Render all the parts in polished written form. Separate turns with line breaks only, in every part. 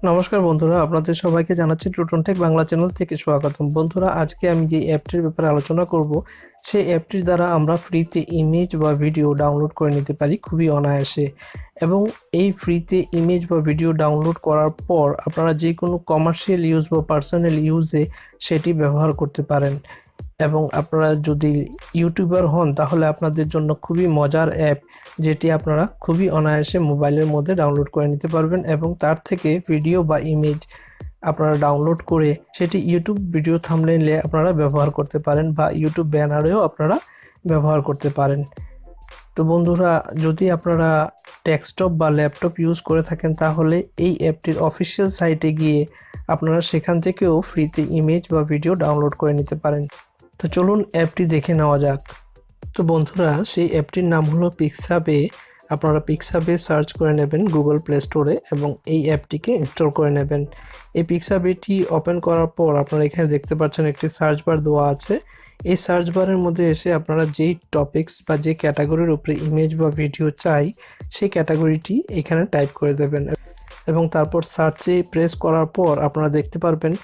নমস্কার বন্ধুরা, আপনাদের সবাইকে জানাচ্ছি টুটন টেক বাংলা চ্যানেল থেকে স্বাগতম। বন্ধুরা, আজকে আমি যে অ্যাপটির ব্যাপারে আলোচনা করব, সেই অ্যাপটির দ্বারা আমরা ফ্রিতে ইমেজ বা ভিডিও ডাউনলোড করে নিতে পারি খুবই অনায়াসে। এবং এই ফ্রিতে ইমেজ বা ভিডিও ডাউনলোড করার পর আপনারা যে কোনো কমার্শিয়াল ইউজ বা পার্সোনাল ইউজে সেটি ব্যবহার করতে পারেন। এবং আপনারা যদি ইউটিউবার হন তাহলে আপনাদের জন্য খুবই মজার অ্যাপ, যেটি আপনারা খুবই অনায়াসে মোবাইলের মধ্যে ডাউনলোড করে নিতে পারবেন এবং তার থেকে ভিডিও বা ইমেজ আপনারা ডাউনলোড করে সেটি ইউটিউব ভিডিও থাম্বনেইলে আপনারা ব্যবহার করতে পারেন বা ইউটিউব ব্যানারেও আপনারা ব্যবহার করতে পারেন। তো বন্ধুরা, যদি আপনারা ডেস্কটপ বা ল্যাপটপ ইউজ করে থাকেন তাহলে এই অ্যাপটির অফিসিয়াল সাইটে গিয়ে আপনারা সেখান থেকেও ফ্রিতে ইমেজ বা ভিডিও ডাউনলোড করে নিতে পারেন। তো চলুন অ্যাপটি দেখে নেওয়া যাক। তো বন্ধুরা, সেই অ্যাপটির নাম হলো পিক্সাবে। আপনারা পিক্সাবে সার্চ করে নেবেন গুগল প্লে স্টোরে এবং এই অ্যাপটিকে ইনস্টল করে নেবেন। এই পিক্সাবেটি ওপেন করার পর আপনারা এখানে দেখতে পাচ্ছেন একটি সার্চ বার দেওয়া আছে। এই সার্চ বারের মধ্যে এসে আপনারা যেই টপিকস বা যে ক্যাটাগরির উপরে ইমেজ বা ভিডিও চাই সেই ক্যাটাগরিটি এখানে টাইপ করে দেবেন এবং তারপর সার্চে প্রেস করার পর আপনারা দেখতে পারবেন।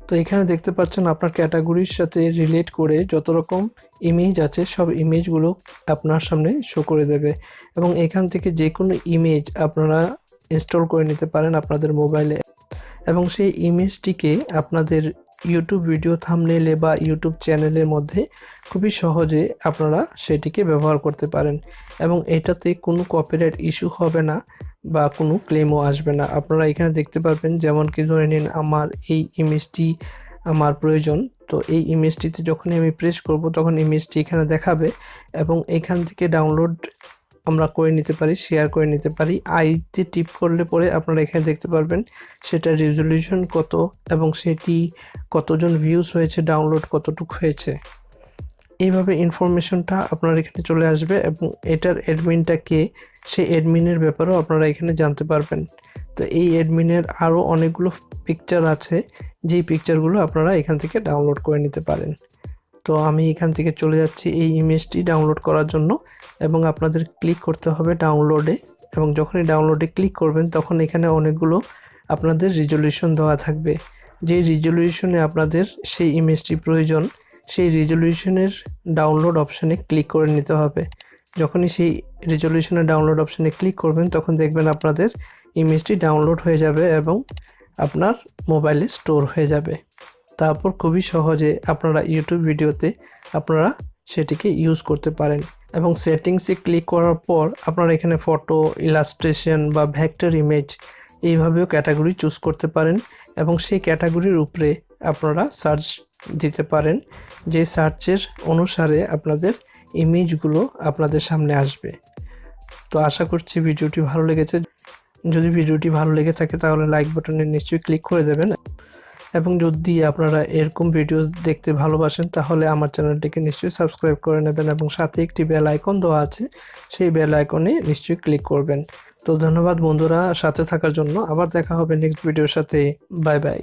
তো এখানে দেখতে পাচ্ছেন আপনার ক্যাটাগরির সাথে রিলেট করে যত রকম ইমেজ আছে সব ইমেজগুলো আপনার সামনে শো করে দেবে এবং এখান থেকে যে কোনো ইমেজ আপনারা ইনস্টল করে নিতে পারেন আপনাদের মোবাইলে এবং সেই ইমেজটিকে আপনাদের ইউটিউব ভিডিও থাম্বনেইলে বা ইউটিউব চ্যানেলের মধ্যে খুবই সহজে আপনারা সেটিকে ব্যবহার করতে পারেন এবং এটাতে কোনো কপিরাইট ইস্যু হবে না বা কোনো ক্লেমও আসবে না। আপনারা এখানে দেখতে পারবেন, যেমন কি ধরে নিন আমার এই ইমেজটি আমার প্রয়োজন, তো এই ইমেজটিতে যখনই আমি প্রেস করব তখন ইমেজটি এখানে দেখাবে এবং এখান থেকে ডাউনলোড আমরা করে নিতে পারি, শেয়ার করে নিতে পারি। আইতে টিপ করলে পরে আপনারা এখানে দেখতে পারবেন সেটার রেজলিউশন কত এবং সেটি কতজন ভিউজ হয়েছে, ডাউনলোড কতটুকু হয়েছে। এইভাবে ইনফরমেশনটা আপনার এখানে চলে আসবে এবং এটার অ্যাডমিনটা কে সেই অ্যাডমিনের ব্যাপারেও আপনারা এখানে জানতে পারবেন। তো এই অ্যাডমিনের আরও অনেকগুলো পিকচার আছে, যেই পিকচারগুলো আপনারা এখান থেকে ডাউনলোড করে নিতে পারেন। তো আমি এখান থেকে চলে যাচ্ছি এই ইমেজটি ডাউনলোড করার জন্য এবং আপনাদের ক্লিক করতে হবে ডাউনলোডে এবং যখনই ডাউনলোডে ক্লিক করবেন তখন এখানে অনেকগুলো আপনাদের রেজলিউশন দেওয়া থাকবে। যে রেজলিউশনে আপনাদের সেই ইমেজটি প্রয়োজন সেই রেজলিউশনের ডাউনলোড অপশানে ক্লিক করে নিতে হবে। যখনই সেই রেজলিউশনের ডাউনলোড অপশানে ক্লিক করবেন তখন দেখবেন আপনাদের ইমেজটি ডাউনলোড হয়ে যাবে এবং আপনার মোবাইলে স্টোর হয়ে যাবে। তারপর খুবই সহজে আপনারা ইউটিউব ভিডিওতে আপনারা সেটিকে ইউজ করতে পারেন এবং সেটিংসে ক্লিক করার পর আপনারা এখানে ফটো, ইলাস্ট্রেশন বা ভেক্টর ইমেজ এইভাবেও ক্যাটাগরি চুজ করতে পারেন এবং সেই ক্যাটাগরির উপরে আপনারা সার্চ দিতে পারেন, যে সার্চের অনুসারে আপনাদের ইমেজগুলো আপনাদের সামনে আসবে। তো আশা করছি ভিডিওটি ভালো লেগেছে। যদি ভিডিওটি ভালো লেগে থাকে তাহলে লাইক বাটনে নিশ্চয়ই ক্লিক করে দেবেন এবং যদি আপনারা এরকম ভিডিওস দেখতে ভালোবাসেন তাহলে আমার চ্যানেলটিকে নিশ্চয়ই সাবস্ক্রাইব করে নেবেন এবং সাথে একটি বেল আইকন দেওয়া আছে, সেই বেল আইকনে নিশ্চয়ই ক্লিক করবেন। তো ধন্যবাদ বন্ধুরা সাথে থাকার জন্য। আবার দেখা হবে নেক্সট ভিডিওর সাথে। Bye bye.